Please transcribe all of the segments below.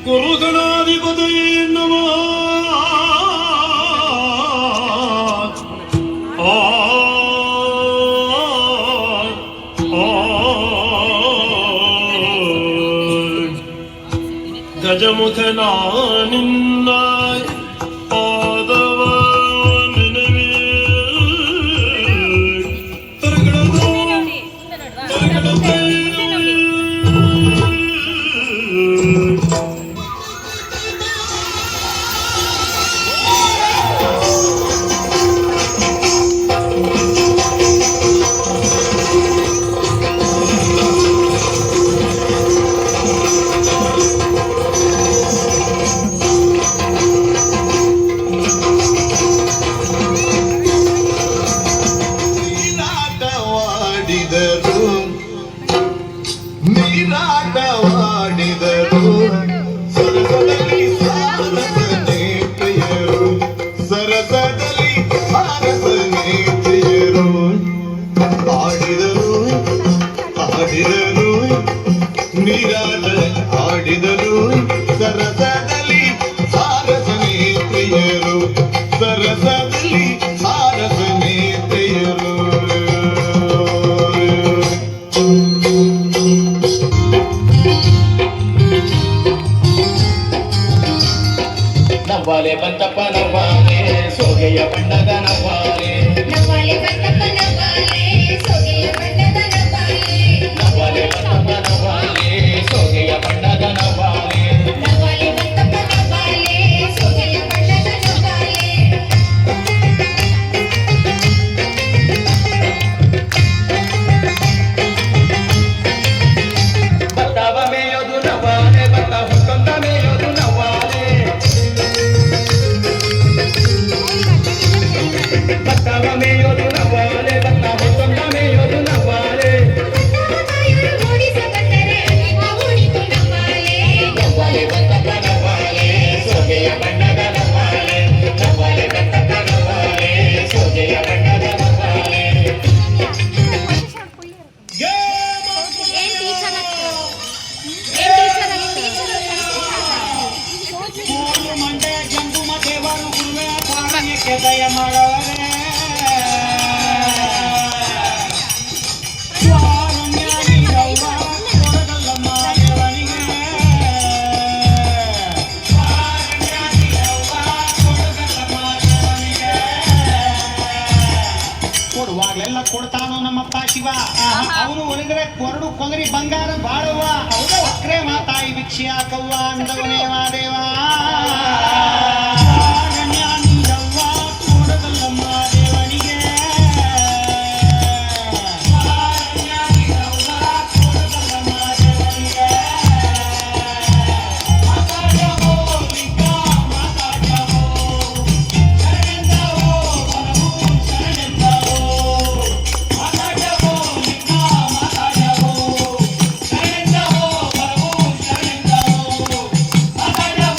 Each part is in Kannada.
ಗುರುಗಣಾಧಿಪತಯೇ ನಮಃ. ಗಜಮುಖನ ನಿನ್ನ ಪಾದವ ನೆನವೇ ತರಗಳದು ನೀರಾಟವಾಡಿದರು ಸರಸದಲ್ಲಿ ಸಾರಸನೆ ಪ್ರಿಯರು, ಸರಸದಲ್ಲಿ ಸಾರಸನೆ ಪ್ರಿಯರು. ಆಡಿದರು ಆಡಿದರು ನೀರಾಟ ಆಡಿದರು, ಸರಸದಲ್ಲಿ ಸಾರಸನೆ ಪ್ರಿಯರು, ಸರಸದಲ್ಲಿ ಸಾರಸನೆ ಪ್ರಿಯರು. ನವ್ವಾಲೆ ಬಂತಪ್ಪ ನವ್ವಾಲೆ ಸೋಗೆಯ ಬಣ್ಣದ ನವ್ವಾಲೆ, ನವ್ವಾಲೆ ಬಂತಪ್ಪ ನವ್ವಾಲೆ ಸೋಗೆಯ ಬಣ್ಣದ ನವ್ವಾಲೆ, ನವ್ವಾಲೆ ಬಂತಪ್ಪ ನವ್ವಾಲೆ ಸೋಗೆಯ ಬಣ್ಣದ ನವ್ವಾಲೆ, ನವ್ವಾಲೆ ಬಂತಪ್ಪ ನವ್ವಾಲೆ ಸೋಗೆಯ ಬಣ್ಣದ ನವ್ವಾಲೆ. ಭತ್ತವ ಮೇಯೋದು ನವ್ವಾಲೆ, ಭತ್ತ ಹುಟ್ಕೊಂಡ ಮೇಯೋದು ನವ್ವಾಲೆ, ಭತ್ತವ ಮೇಯೋದು ನವ್ವಾಲೆ, ಭತ್ತ ಹುಟ್ಕೊಂಡ ಮೇಯೋದು ನವ್ವಾಲೆ, ತಾಯಿಯರು ಓಡಿಸಬಂದರೆ ಓಡಿತು ನವ್ವಾಲೆ, ನವ್ವಾಲೆ ಬಂತಪ್ಪ ನವ್ವಾಲೆ ಸೋಗೆಯ ಬಣ್ಣದ ನವ್ವಾಲೆ, ನವ್ವಾಲೆ ಬಂತಪ್ಪ ನವ್ವಾಲೆ ಸೋಗೆಯ ಬಣ್ಣದ ನವ್ವಾಲೆ. ಮಂಡ್ಯ ಜಂಗುಮ ದೇವರು ಗುರುವೇ ಪಾವನಕ್ಕೆ ದಯ ಮಾಡವರೇ. ಸ್ವಾರಣ್ಯ ನೀಡವ್ವ ಕೊಡಗಲ್ಲಮ್ಮ ದೇವನಿಗೆ, ಸ್ವಾರಣ್ಯ ನೀಡವ್ವ ಕೊಡಗಲ್ಲಮ್ಮ ದೇವನಿಗೆ. ಕೊಡುವಾಗಲೆಲ್ಲ ಕೊಡ್ತಾನೋ ನಮ್ಮಪ್ಪ ಶಿವ, ಅವನು ಒಲಿದ್ರೆ ಕೊರಡು ಕೊಂಗರಿ ಬಂಗಾರ ಬಾಳುವ, ಅಕ್ರೆ ಮಾತಾಯಿ ಭಿಕ್ಷೆ ಹಾಕವ್ವ ಅಂದವನೇ ಮಾದೇವ. ಸ್ವಾರಣ್ಯ ನೀಡವ್ವ ಕೊಡಗಲ್ಲಮ್ಮ ದೇವನಿಗೆ, ಸ್ವಾರಣ್ಯ ನೀಡವ್ವ ಕೊಡಗಲ್ಲಮ್ಮ ದೇವನಿಗೆ. ಮಾತಾಡವೋ ಲಿಂಗ ಮಾತಾಡವೋ, ಶರಣೆಂದವೋ ಮನವು ಶರಣೆಂದವೋ, ಮಾತಾಡವೋ ಲಿಂಗ ಮಾತಾಡವೋ, ಶರಣೆಂದವೋ ಮನವು ಶರಣೆಂದವೋ, ಮಾತಾಡವೋ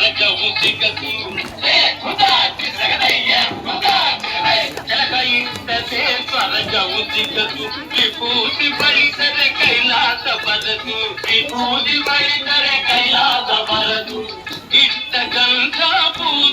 ಸ್ವರ್ಗವು ಸಿಗದು ಕೆಳಗ ಇಟ್ಟದೆ ಸ್ವರ್ಗವು ಸಿಗದು ವಿಭೂತಿ ಬಳಿದರೆ ಕೈಲಾಸ ಬರದು ವಿಭೂತಿ ಬಳಿದರೆ ಕೈಲಾಸ ಬರದು ಇಟ್ಟ ಗಂಧ ಪೂಜೆ